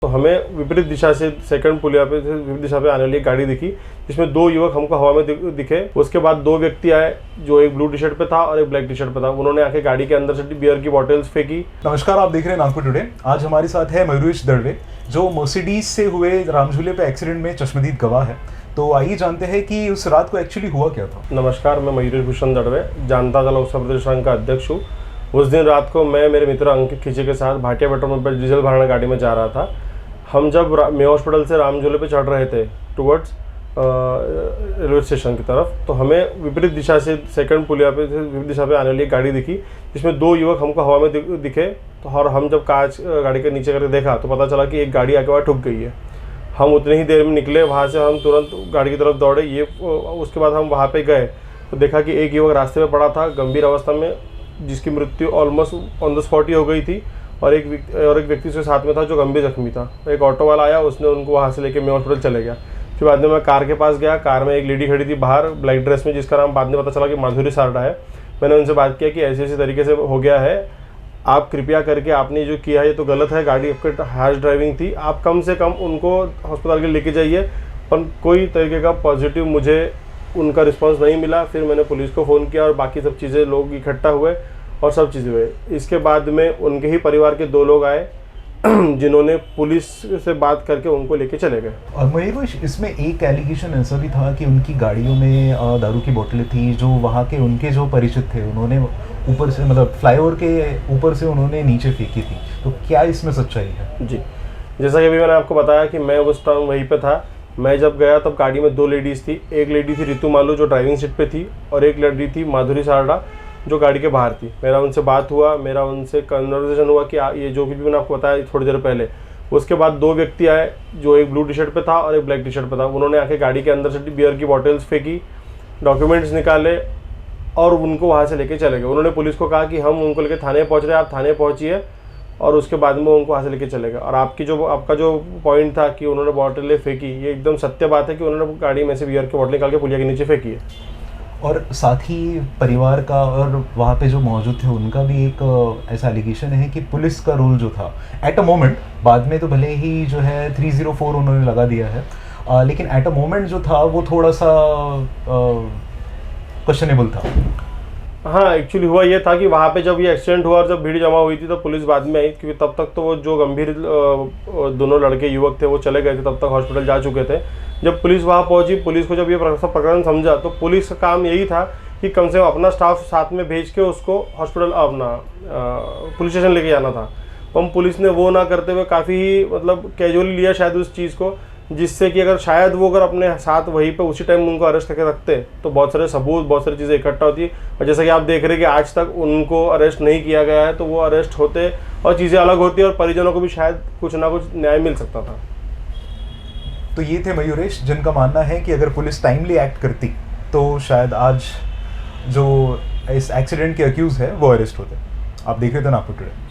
तो हमें विपरीत दिशा से सेकंड पुलिया पे से विपरीत दिशा पे आने वाली एक गाड़ी दिखी, जिसमें दो युवक हमको हवा में दिखे। उसके बाद दो व्यक्ति आए, जो एक ब्लू टी शर्ट पे था और एक ब्लैक टी शर्ट पे था। उन्होंने आके गाड़ी के अंदर से बियर की बॉटल्स फेंकी। नमस्कार, आप देख रहे हैं नागपुर टुडे। आज हमारे साथ है मयूरेश दड़वे, जो मर्सिडीज से हुए रामझूले पे एक्सीडेंट में चश्मदीद गवाह है। तो आइए जानते हैं कि उस रात को एक्चुअली हुआ क्या था। नमस्कार, मैं मयूरेश भूषण दड़वे, जनता दल उत्तर प्रदेश संघ का अध्यक्ष हूँ। उस दिन रात को मैं मेरे मित्र अंकित खींचे के साथ भाटिया पेट्रोल पंप पर डीजल भराने गाड़ी में जा रहा था। हम जब मे हॉस्पिटल से रामझूले पे चढ़ रहे थे टुवर्ड्स रेलवे स्टेशन की तरफ, तो हमें विपरीत दिशा से सेकंड पुलिया पे से विपरीत दिशा पे आने वाली एक गाड़ी दिखी, जिसमें दो युवक हमको हवा में दिखे। तो और हम जब कांच गाड़ी के नीचे करके देखा तो पता चला कि एक गाड़ी आके वहाँ ठुक गई है। हम उतनी ही देर में निकले वहाँ से, हम तुरंत गाड़ी की तरफ दौड़े। उसके बाद हम वहाँ पे गए तो देखा कि एक युवक रास्ते में पड़ा था गंभीर अवस्था में, जिसकी मृत्यु ऑलमोस्ट ऑन द स्पॉट ही हो गई थी। और एक व्यक्ति उसके साथ में था जो गंभीर जख्मी था। एक ऑटो वाला आया, उसने उनको वहाँ से लेके मे हॉस्पिटल चले गया। फिर बाद में मैं कार के पास गया। कार में एक लेडी खड़ी थी बाहर ब्लैक ड्रेस में, जिसका नाम बाद में पता चला कि माधुरी सारडा है। मैंने उनसे बात किया कि ऐसे तरीके से हो गया है, आप कृपया करके आपने जो किया है ये तो गलत है, गाड़ी आपके हार्श ड्राइविंग थी, आप कम से कम उनको हॉस्पिटल के लेके जाइए। पर कोई तरीके का पॉजिटिव मुझे उनका रिस्पॉन्स नहीं मिला। फिर मैंने पुलिस को फ़ोन किया और बाकी सब चीज़ें, लोग इकट्ठा हुए और सब चीज़ें हुए। इसके बाद में उनके ही परिवार के दो लोग आए, जिन्होंने पुलिस से बात करके उनको लेके चले गए। और मयूरेश, इसमें एक एलिगेशन ऐसा भी था कि उनकी गाड़ियों में दारू की बोतलें थी, जो वहाँ के उनके जो परिचित थे उन्होंने ऊपर से, मतलब फ्लाईओवर के ऊपर से उन्होंने नीचे फेंकी थी। तो क्या इसमें सच्चाई है? जी, जैसा कि अभी मैंने आपको बताया कि मैं उस टाइम वहीं पे था। मैं जब गया तब गाड़ी में दो लेडीज़ थी। एक लेडी थी रितु मालू, जो ड्राइविंग सीट पे थी, और एक लेडी थी माधुरी सारडा, जो गाड़ी के बाहर थी। मेरा उनसे बात हुआ, मेरा उनसे कन्वर्सेशन हुआ कि ये जो भी मैंने आपको बताया थोड़ी देर पहले। उसके बाद दो व्यक्ति आए, जो एक ब्लू टी शर्ट पे था और एक ब्लैक टी शर्ट पे था। उन्होंने आके गाड़ी के अंदर से बियर की बॉटल्स फेंकी, डॉक्यूमेंट्स निकाले और उनको वहाँ से लेके चले गए। उन्होंने पुलिस को कहा कि हम उनको लेके थाने पहुँच रहे हैं, आप थाने पहुँचिए, और उसके बाद में उनको वहाँ से लेके चले गए। और आपका जो पॉइंट था कि उन्होंने बॉटलें फेंकी, ये एकदम सत्य बात है कि उन्होंने गाड़ी में से बियर की बॉटल निकाल के पुलिया के नीचे फेंकी है। और साथ ही परिवार का और वहाँ पे जो मौजूद थे उनका भी एक ऐसा एलिगेशन है कि पुलिस का रोल जो था एट अ मोमेंट, बाद में तो भले ही जो है 304 उन्होंने लगा दिया है, लेकिन एट अ मोमेंट जो था वो थोड़ा सा क्वेश्चनेबल था। हाँ, एक्चुअली हुआ ये था कि वहाँ पे जब ये एक्सीडेंट हुआ और जब भीड़ जमा हुई थी तो पुलिस बाद में आई, क्योंकि तब तक तो वो जो गंभीर दोनों लड़के युवक थे वो चले गए थे, तब तक हॉस्पिटल जा चुके थे। जब पुलिस वहाँ पहुँची, पुलिस को जब ये प्रकरण समझा, तो पुलिस का काम यही था कि कम से कम अपना स्टाफ साथ में भेज के उसको हॉस्पिटल अपना पुलिस स्टेशन लेके जाना था। हम पुलिस ने वो ना करते हुए काफ़ी मतलब कैजुअली लिया शायद उस चीज़ को, जिससे कि अगर अपने साथ वहीं पे उसी टाइम उनको अरेस्ट करके रखते तो बहुत सारे सबूत, बहुत सारी चीज़ें इकट्ठा होती। और जैसा कि आप देख रहे हैं कि आज तक उनको अरेस्ट नहीं किया गया है, तो वो अरेस्ट होते और चीज़ें अलग होती और परिजनों को भी शायद कुछ ना कुछ न्याय मिल सकता था। तो ये थे मयूरेश, जिनका मानना है कि अगर पुलिस टाइमली एक्ट करती तो शायद आज जो इस एक्सीडेंट के अक्यूज़ है वो अरेस्ट होते। आप देख रहे थे नागपुर टुडे।